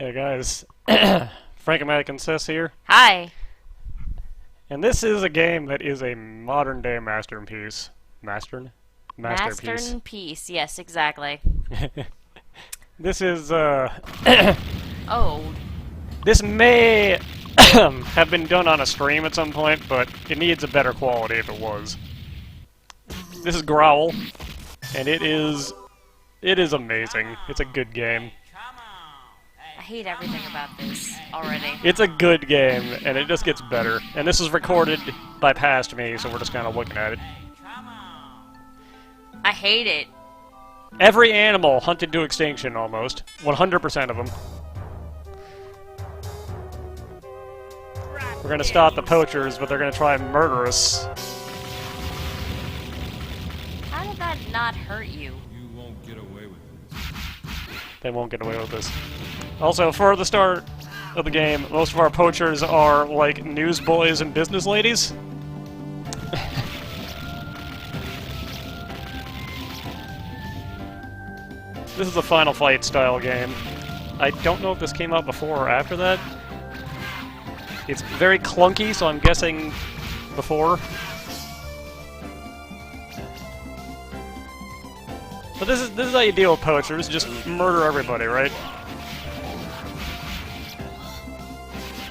Hey guys, Frankomatic insists here, Hi. and this is a game that is a modern day masterpiece. Masterpiece. Masterpiece. Yes, exactly. This is, Oh, this may have been done on a stream at some point, but it needs a better quality if it was. This is Growl, and it is amazing. It's a good game. I hate everything about this already. It's a good game, and it just gets better. And this is recorded by past me, so we're just kind of looking at it. I hate it. Every animal hunted to extinction, almost. 100% of them. We're gonna stop the poachers, but they're gonna try and murder us. How did that not hurt you? You won't get away with this. They won't get away with this. Also, for the start of the game, most of our poachers are, like, newsboys and business ladies. This is a Final Fight style game. I don't know if this came out before or after that. It's very clunky, so I'm guessing before. But this is how you deal with poachers, just murder everybody, right?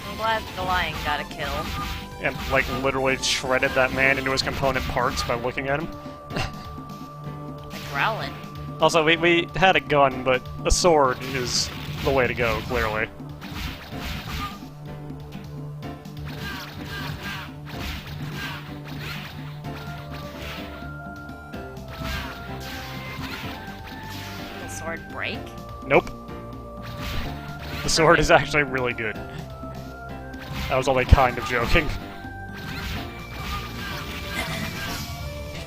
I'm glad the lion got a kill. And, like, literally shredded that man into his component parts by looking at him. Like growling. Also, we had a gun, but a sword is the way to go, clearly. Did the sword break? Nope. The sword is actually really good. I was only kind of joking.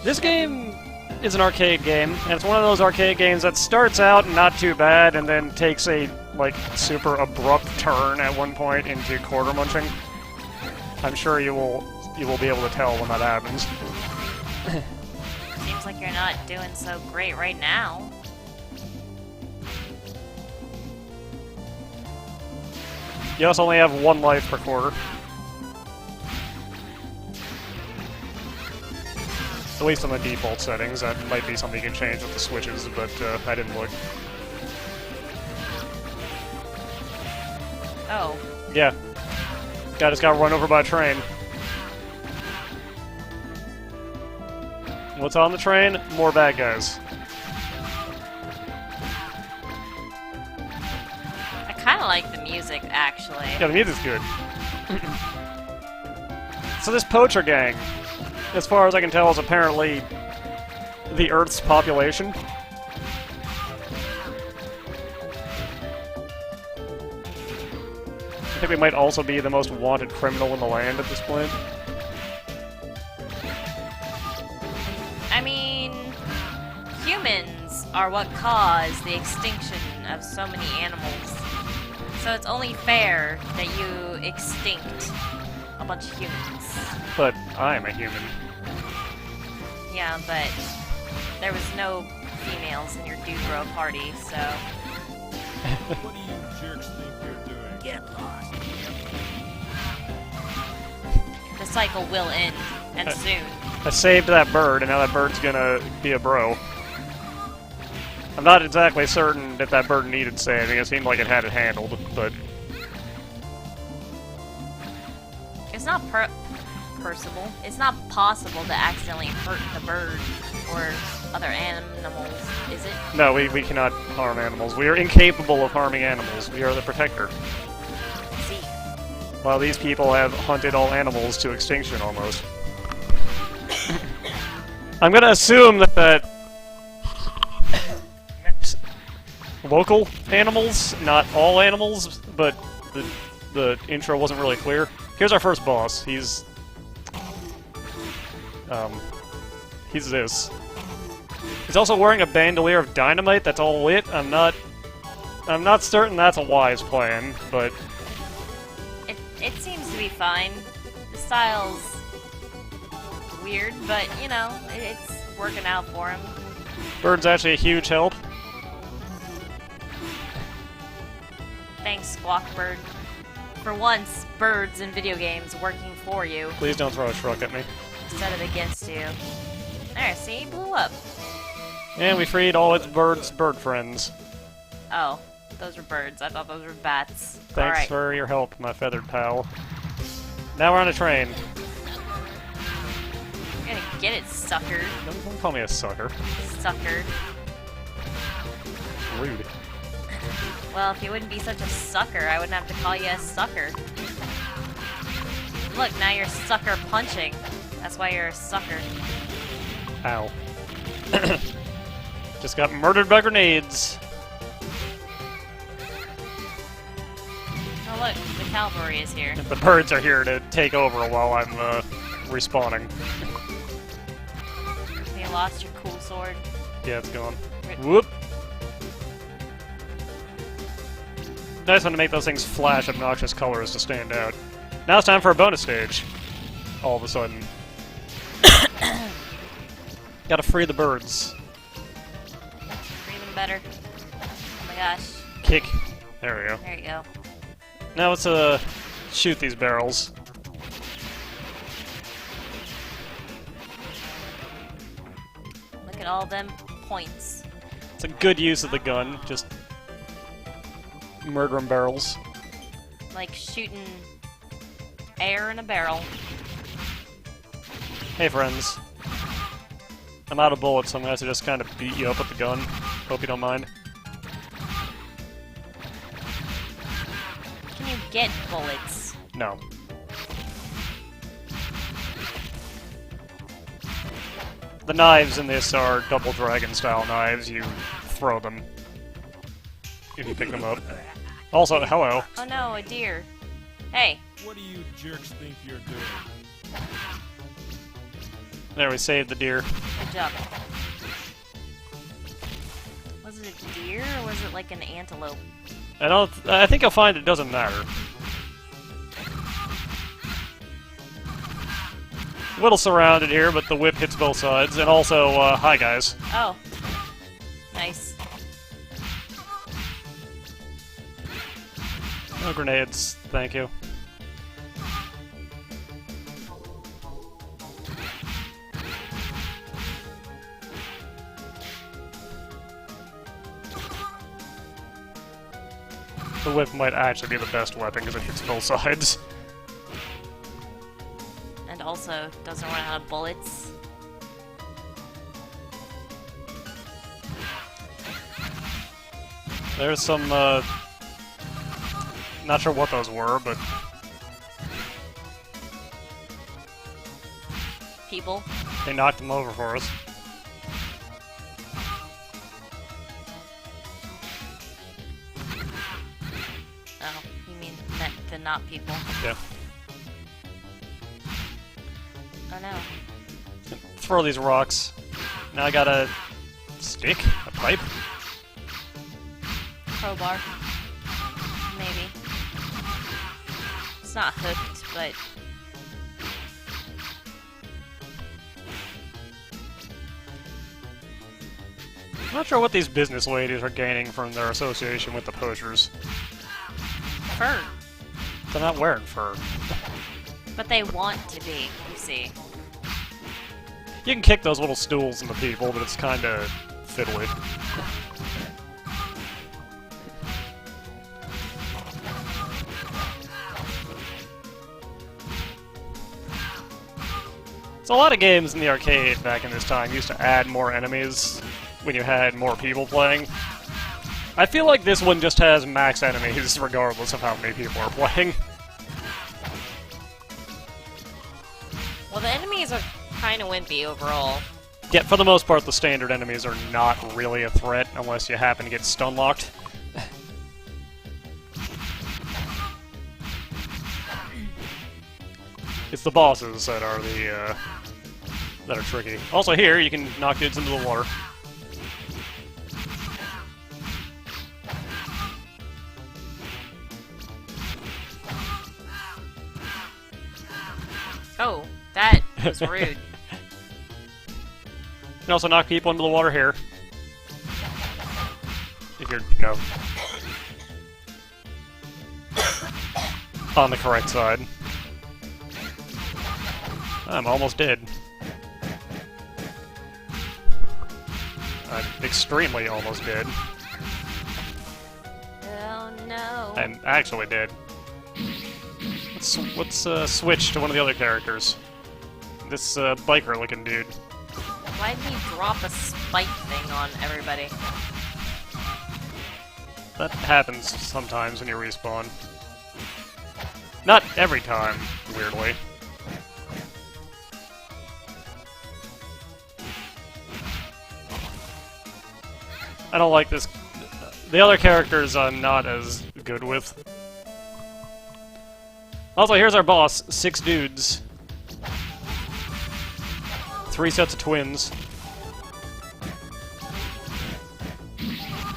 This game is an arcade game, and it's one of those arcade games that starts out not too bad and then takes a, like, super abrupt turn at one point into quarter munching. I'm sure you will be able to tell when that happens. Seems like you're not doing so great right now. You also only have one life per quarter. At least on the default settings. That might be something you can change with the switches, but I didn't look. Oh. Yeah. Guy just got run over by a train. What's on the train? More bad guys. I kind of like the music, actually. Yeah, the music's good. So this poacher gang, as far as I can tell, is apparently the Earth's population. I think we might also be the most wanted criminal in the land at this point. I mean, humans are what caused the extinction of so many animals. So it's only fair that you extinct a bunch of humans. But I'm a human. Yeah, but there was no females in your dude bro party, so... What do you jerks think you're doing? Get lost. The cycle will end, and soon. I saved that bird, and now that bird's gonna be a bro. I'm not exactly certain if that bird needed saving. It seemed like it had it handled, but... It's not possible. It's not possible to accidentally hurt the bird or other animals, is it? No, we cannot harm animals. We are incapable of harming animals. We are the protector. See. While these people have hunted all animals to extinction, almost. I'm gonna assume that local animals, not all animals, but the intro wasn't really clear. Here's our first boss. He's this. He's also wearing a bandolier of dynamite that's all lit. I'm not certain that's a wise plan, but It seems to be fine. The style's weird, but, you know, it's working out for him. bird's actually a huge help. Thanks, Squawk Bird. For once, birds in video games working for you Please don't throw a truck at me. instead of against you. There, see? He blew up. And we freed all its bird friends. Oh, those were birds. I thought those were bats. Thanks Alright. for your help, my feathered pal. Now we're on a train. You're gonna get it, sucker. Don't call me a sucker. Sucker. Rude. Well, if you wouldn't be such a sucker, I wouldn't have to call you a sucker. Look, now you're sucker punching. That's why you're a sucker. Ow. Just got murdered by grenades. Oh look, the cavalry is here. The birds are here to take over while I'm respawning. You lost your cool sword. Yeah, it's gone. Whoop! Nice one to make those things flash obnoxious colors to stand out. Now it's time for a bonus stage. All of a sudden. Gotta free the birds. Free them better. Oh my gosh. Kick. There we go. There you go. Now let's shoot these barrels. Look at all them points. It's a good use of the gun, just murdering barrels. Like shooting air in a barrel. Hey friends. I'm out of bullets, so I'm gonna have to just kind of beat you up with the gun. Hope you don't mind. Can you get bullets? No. The knives in this are double dragon style knives. You throw them if you pick them up. Also, hello. Oh no, a deer. Hey. What do you jerks think you're doing? There, we saved the deer. Good job. Was it a deer or was it like an antelope? I think you'll find it doesn't matter. A little surrounded here, but the whip hits both sides. And also, hi guys. Oh. Nice. No grenades, thank you. The whip might actually be the best weapon because it hits both sides. And also doesn't run out of bullets. There's some, not sure what those were, but People. they knocked them over for us. Oh, you mean meant the not people. Yeah. Oh no. Throw these rocks. Now I got a stick? A pipe? Crowbar. Maybe. It's not hooked, but... I'm not sure what these business ladies are gaining from their association with the poachers. Fur. They're not wearing fur. But they want to be, you see. You can kick those little stools into people, but it's kinda fiddly. So a lot of games in the arcade back in this time used to add more enemies when you had more people playing. I feel like this one just has max enemies regardless of how many people are playing. Well, the enemies are kind of wimpy overall. Yeah, for the most part, the standard enemies are not really a threat unless you happen to get stun locked. It's the bosses that are the that are tricky. Also, here you can knock dudes into the water. Oh, that was rude. You can also knock people into the water here. If you're, on the correct side. I'm almost dead. I'm extremely almost dead. Oh no. I'm actually dead. Let's switch to one of the other characters. This biker-looking dude. Why did he drop a spike thing on everybody? That happens sometimes when you respawn. Not every time, weirdly. I don't like this. The other characters I'm not as good with. Also, here's our boss. 6 dudes. 3 sets of twins.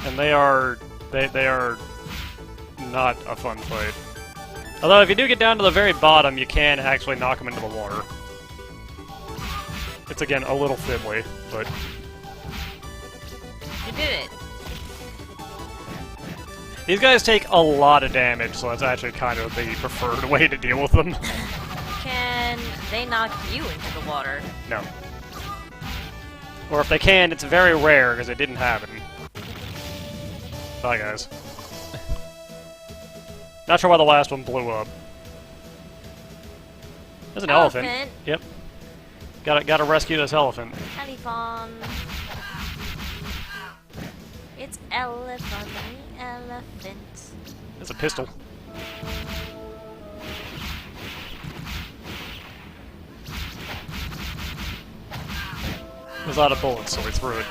And they are not a fun fight. Although, if you do get down to the very bottom, you can actually knock them into the water. It's, again, a little fiddly, but... You did it. These guys take a lot of damage, so that's actually kind of the preferred way to deal with them. Can they knock you into the water? No. Or if they can, it's very rare, because it didn't happen. Bye, guys. Not sure why the last one blew up. There's an elephant. Yep. Gotta rescue this elephant. Elephant. It's elephant. There's a pistol. There's a lot of bullets, so we threw it.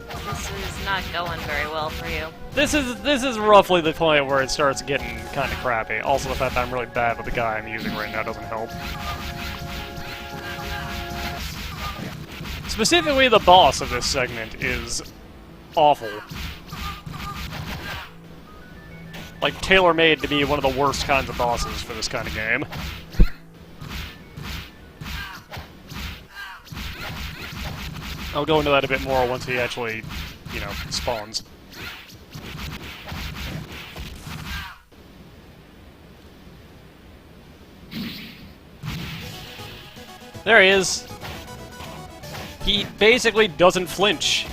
This is not going very well for you. This is roughly the point where it starts getting kind of crappy. Also, the fact that I'm really bad with the guy I'm using right now doesn't help. Specifically, the boss of this segment is awful. Like, tailor-made to be one of the worst kinds of bosses for this kind of game. I'll go into that a bit more once he actually, you know, spawns. There he is. He basically doesn't flinch.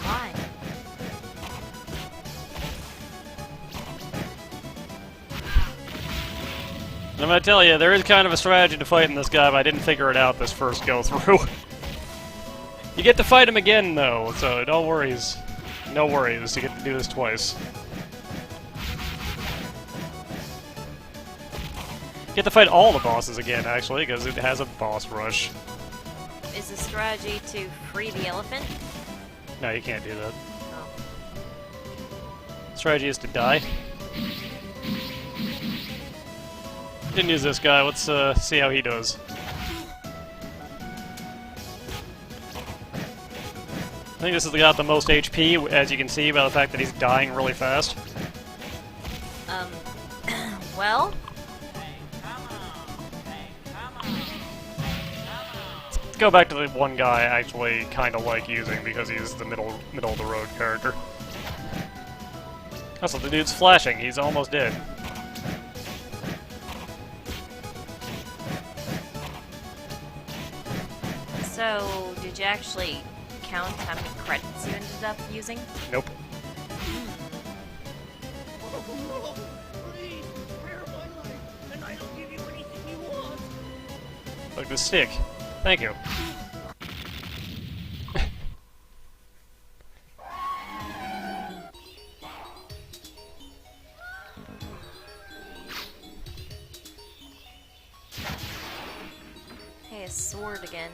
Why? I'm gonna tell you, there is kind of a strategy to fighting this guy, but I didn't figure it out this first go-through. You get to fight him again, though, so no worries. No worries, you get to do this twice. You get to fight all the bosses again, actually, because it has a boss rush. Is the strategy to free the elephant? No, you can't do that. Oh. Strategy is to die. Didn't use this guy, let's see how he does. I think this is the guy with the most HP, as you can see by the fact that he's dying really fast. Well? Let's go back to the one guy I actually kind of like using because he's the middle of the road character. Also, the dude's flashing. He's almost dead. So, did you actually count how many credits you ended up using? Nope. Please, spare my life, and I don't give you anything you want. Like the stick. Thank you. Hey, a sword again.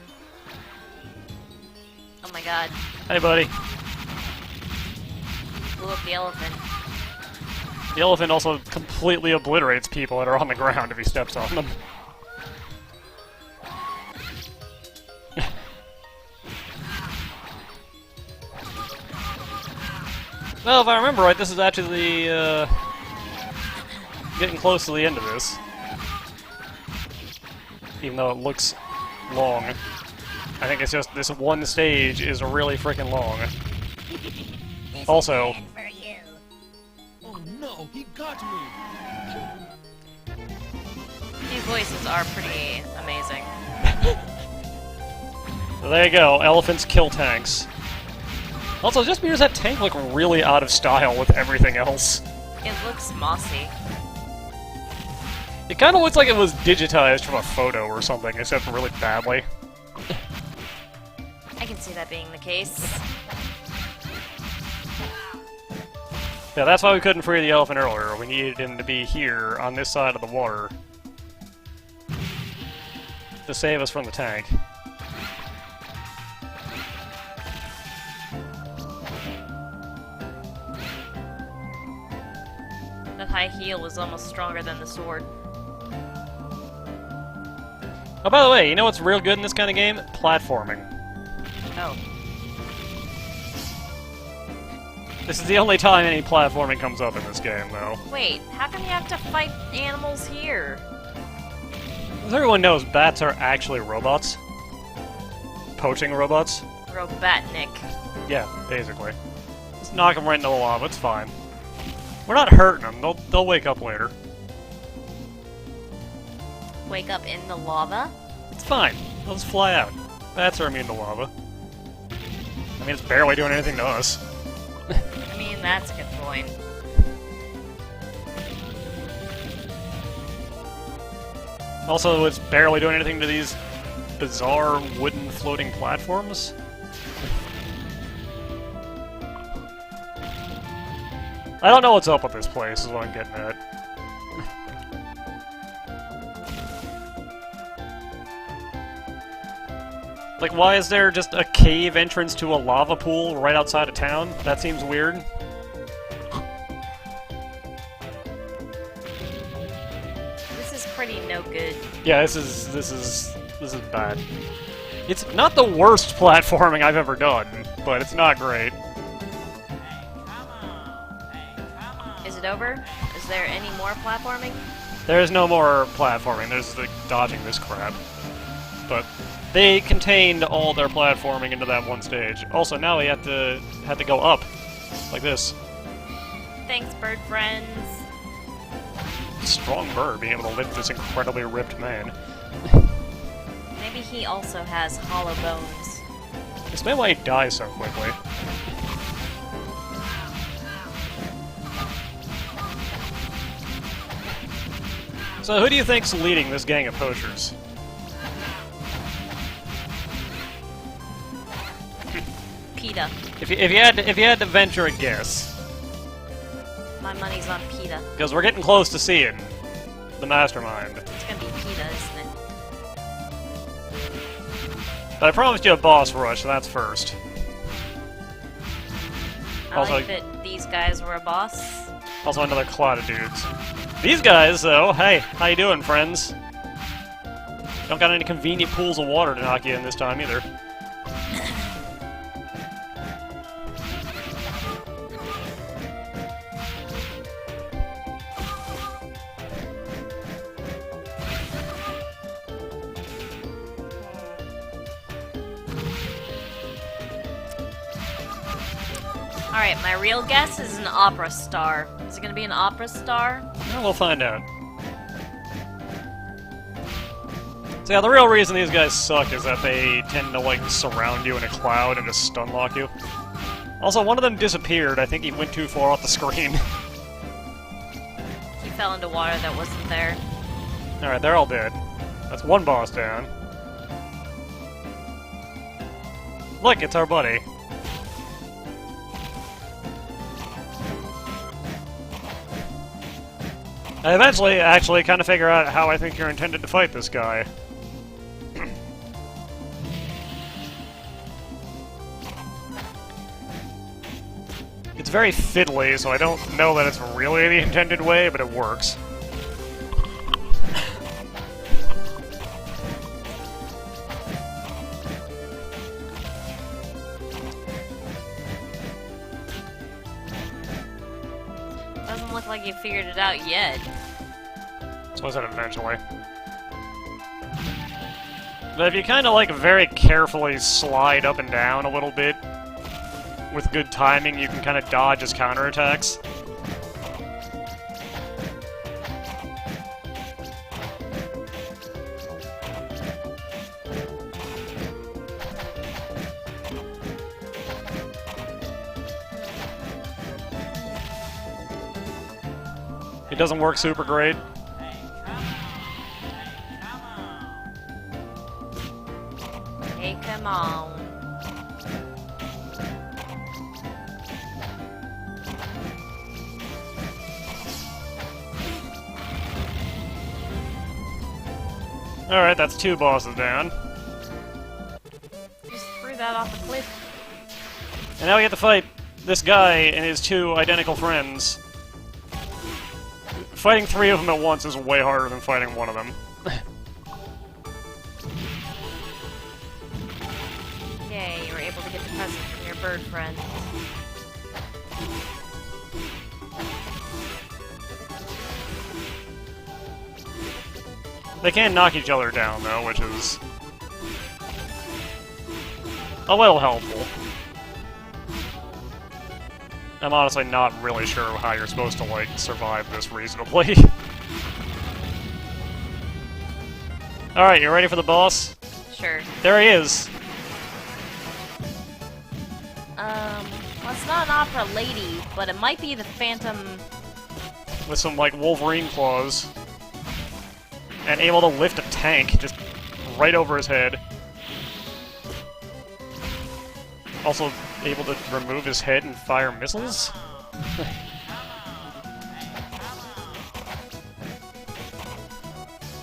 Oh my god. Hey, buddy. Blew up the elephant. The elephant also completely obliterates people that are on the ground if he steps on them. Well, if I remember right, this is actually the, getting close to the end of this. Even though it looks long. I think it's just this one stage is really freaking long. Also, Oh no, he got me! These voices are pretty amazing. there you go, elephants kill tanks. Also, just because that tank looked really out of style with everything else. It looks mossy. It kind of looks like it was digitized from a photo or something, except really badly. I can see that being the case. Yeah, that's why we couldn't free the elephant earlier. We needed him to be here, on this side of the water, to save us from the tank. That high heel is almost stronger than the sword. Oh, by the way, you know what's real good in this kind of game? Platforming. Oh. This is the only time any platforming comes up in this game, though. Wait, how come you have to fight animals here? As everyone knows, bats are actually robots. Poaching robots. Robotnik. Yeah, basically. Just knock them right into the lava, it's fine. We're not hurting them, they'll wake up later. Wake up in the lava? It's fine, they'll just fly out. Bats are immune to lava. I mean, it's barely doing anything to us. I mean, that's a good point. Also, it's barely doing anything to these bizarre wooden floating platforms. I don't know what's up with this place, is what I'm getting at. Like, why is there just a cave entrance to a lava pool right outside of town? That seems weird. This is pretty no good. Yeah, this is bad. It's not the worst platforming I've ever done, but it's not great. Is it over? Is there any more platforming? There's no more platforming, there's like dodging this crap. But they contained all their platforming into that one stage. Also, now we have to go up. Like this. Thanks, bird friends. Strong bird being able to lift this incredibly ripped man. Maybe he also has hollow bones. This may why he dies so quickly. So who do you think's leading this gang of poachers? PETA. If you had to venture a guess, My money's on PETA. because we're getting close to seeing the mastermind. It's gonna be PETA, isn't it? But I promised you a boss rush, so that's first. I Also- like that these guys were a boss. Also another clot of dudes. These guys, though, hey, how you doing, friends? Don't got any convenient pools of water to knock you in this time, either. Alright, my real guess is an opera star. Is it gonna be an opera star? Well, we'll find out. So yeah, the real reason these guys suck is that they tend to, like, surround you in a cloud and just stun lock you. Also, one of them disappeared. I think he went too far off the screen. He fell into water that wasn't there. Alright, they're all dead. That's one boss down. Look, it's our buddy. I eventually actually kind of figure out how I think you're intended to fight this guy. It's very fiddly, so I don't know that it's really the intended way, but it works. Doesn't look like you figured it out yet. So I said eventually. But if you kind of like very carefully slide up and down a little bit, with good timing, you can kind of dodge his counterattacks. It doesn't work super great. Hey, come on. Alright, that's 2 bosses down. Just threw that off a cliff. And now we get to fight this guy and his 2 identical friends. Fighting 3 of them at once is way harder than fighting 1 of them. Yay, you were able to get the present from your bird friend. They can knock each other down, though, which is a little helpful. I'm honestly not really sure how you're supposed to, like, survive this reasonably. Alright, you ready for the boss? Sure. There he is! Well, it's not an opera lady, but it might be the Phantom. With some, like, Wolverine claws. And able to lift a tank just right over his head. Also able to remove his head and fire missiles?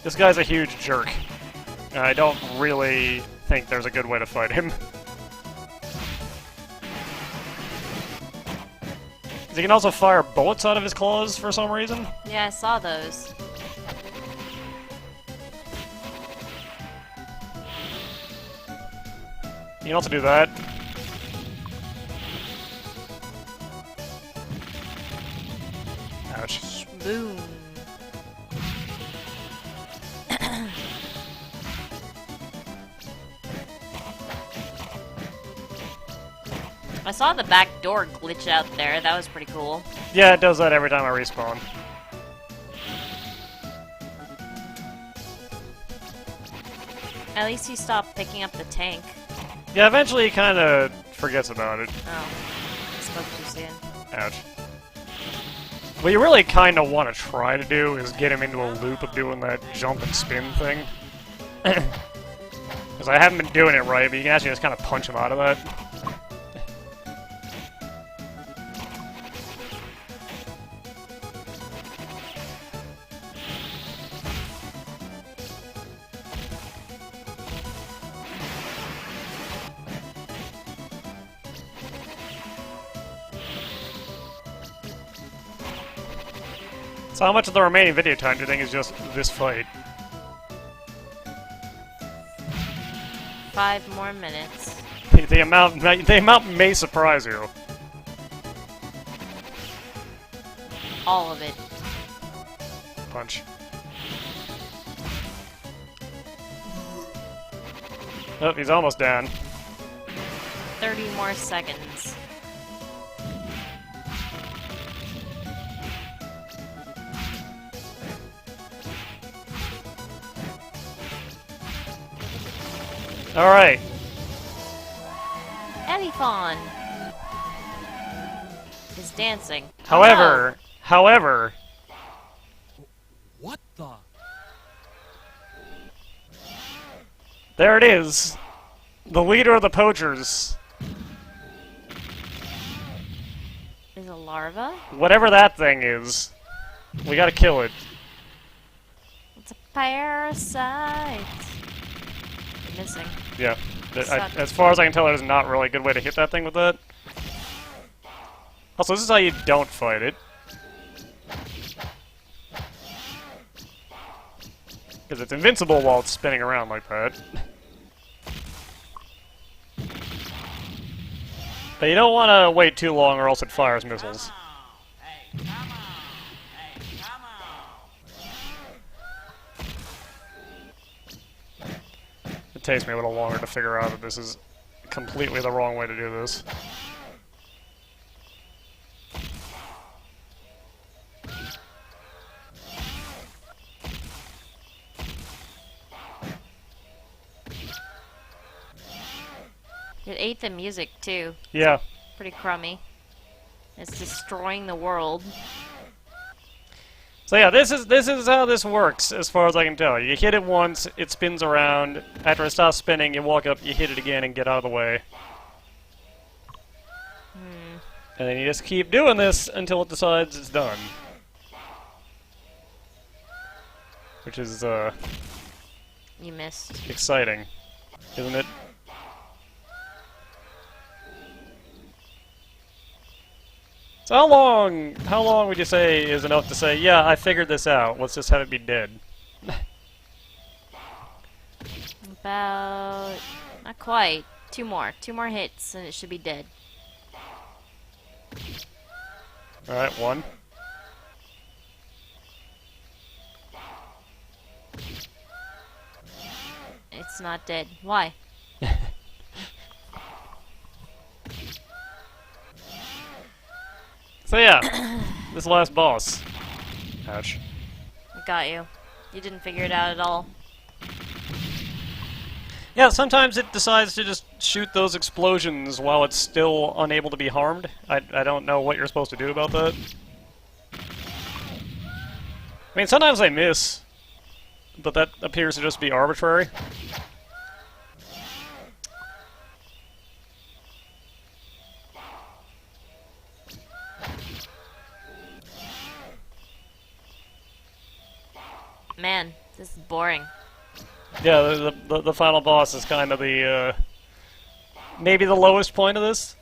This guy's a huge jerk. I don't really think there's a good way to fight him. He can also fire bullets out of his claws for some reason. Yeah, I saw those. You can also do that. Ouch. Boom. I saw the back door glitch out there. That was pretty cool. Yeah, it does that every time I respawn. At least he stopped picking up the tank. Yeah, eventually he kind of forgets about it. Oh. I spoke too soon. Ouch. What you really kind of want to try to do is get him into a loop of doing that jump and spin thing. Because I haven't been doing it right, but you can actually just kind of punch him out of that. So how much of the remaining video time do you think is just this fight? 5 more minutes. The amount may surprise you. All of it. Punch. Oh, he's almost down. 30 more seconds. Alright. Elephant is dancing. However, however, What the? there it is. The leader of the poachers. Is a larva? Whatever that thing is. We gotta kill it. It's a parasite. I'm missing. Yeah. Suck. As far as I can tell, there's not really a good way to hit that thing with that. Also, this is how you don't fight it. Because it's invincible while it's spinning around like that. But you don't want to wait too long or else it fires missiles. It takes me a little longer to figure out that this is completely the wrong way to do this. ate the music too. Yeah. Pretty crummy. It's destroying the world. So yeah, this is how this works, as far as I can tell. You hit it once, it spins around. After it stops spinning, you walk up, you hit it again, and get out of the way. And then you just keep doing this until it decides it's done. Which is, You missed. exciting, isn't it? So how long would you say is enough to say, yeah, I figured this out, let's just have it be dead? About... not quite. Two more hits and it should be dead. Alright, one. It's not dead. Why? So yeah, this last boss. Ouch. I got you. You didn't figure it out at all. Yeah, sometimes it decides to just shoot those explosions while it's still unable to be harmed. I don't know what you're supposed to do about that. I mean, sometimes they miss, but that appears to just be arbitrary. Man, this is boring. Yeah, the final boss is kind of the, maybe the lowest point of this.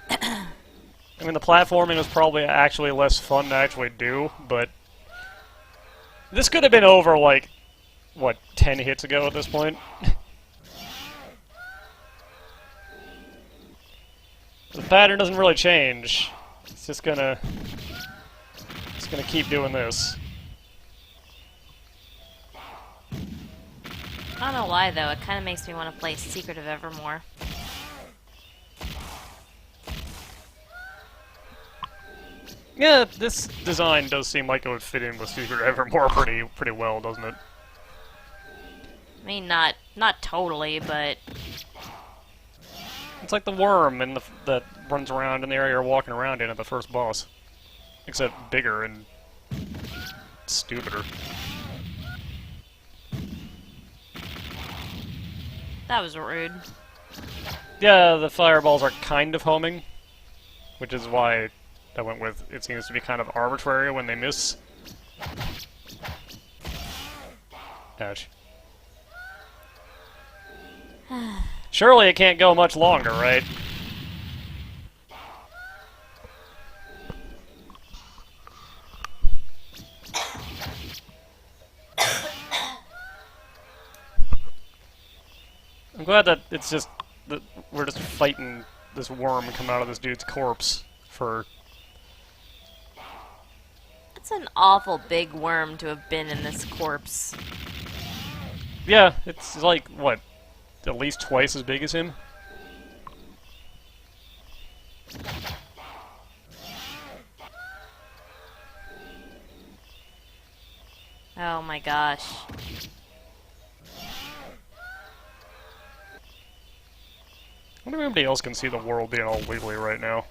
I mean, the platforming was probably actually less fun to actually do, but this could have been over, like, what, 10 hits ago at this point? The pattern doesn't really change. It's just gonna keep doing this. I don't know why though, it kind of makes me want to play Secret of Evermore. Yeah, this design does seem like it would fit in with Secret Evermore pretty well, doesn't it? I mean, not totally, but It's like the worm that runs around in the area you're walking around in at the first boss. Except bigger and stupider. that was rude. Yeah, the fireballs are kind of homing, which is why I went with it seems to be kind of arbitrary when they miss. Ouch. Surely it can't go much longer, right? I'm glad that it's just that we're just fighting this worm come out of this dude's corpse for... It's an awful big worm to have been in this corpse. Yeah, it's like, what, at least twice as big as him? Oh my gosh. I wonder if anybody else can see the world being all wiggly right now.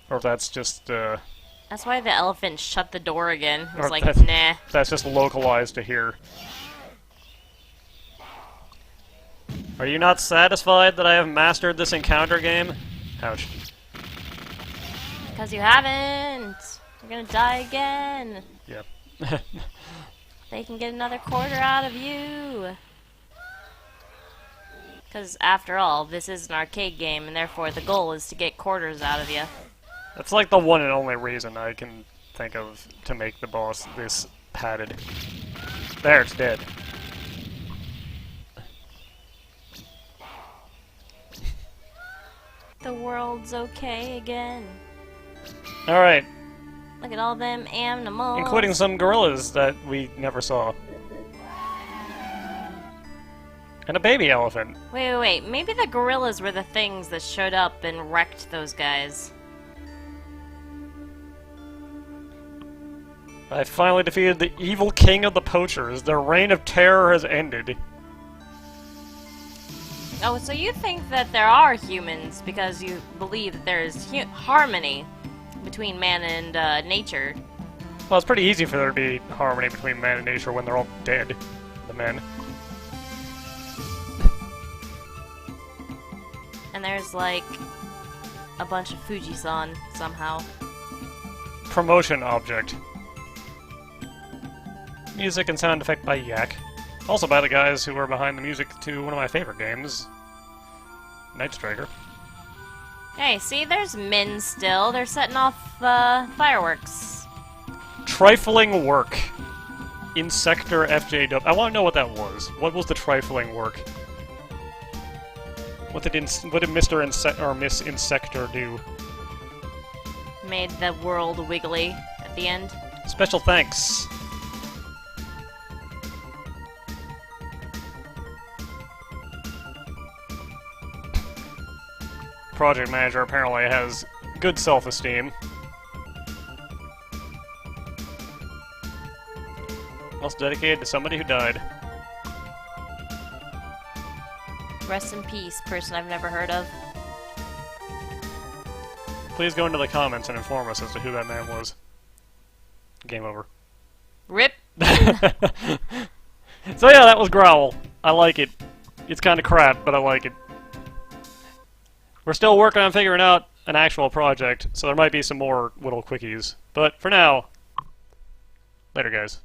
Or if that's just, That's why the elephant shut the door again. It was Or like, that's- nah. that's just localized to here. Are you not satisfied that I have mastered this encounter game? Ouch. Because you haven't! You're gonna die again! Yeah. They can get another quarter out of you! Because, after all, this is an arcade game, and therefore the goal is to get quarters out of you. That's like the one and only reason I can think of to make the boss this padded. There, it's dead. The world's okay again. Alright, Look at all them animals. including some gorillas that we never saw. And a baby elephant. Wait. Maybe the gorillas were the things that showed up and wrecked those guys. I finally defeated the evil king of the poachers. Their reign of terror has ended. Oh, so you think that there are humans because you believe that there is harmony between man and nature. Well, it's pretty easy for there to be harmony between man and nature when they're all dead, the men. And there's, like, a bunch of Fujisan somehow. Promotion object. Music and sound effect by Yak. Also by the guys who were behind the music to one of my favorite games, Night Striker. Hey, see, there's Min still. They're setting off fireworks. Trifling work. Insector FJW. I want to know what that was. What was the trifling work? What did Mr. or Miss Insector do? Made the world wiggly at the end. Special thanks. Project manager apparently has good self-esteem. Also dedicated to somebody who died. Rest in peace, person I've never heard of. Please go into the comments and inform us as to who that man was. Game over. RIP! So yeah, that was Growl. I like it. It's kind of crap, but I like it. We're still working on figuring out an actual project, so there might be some more little quickies. But for now, later guys.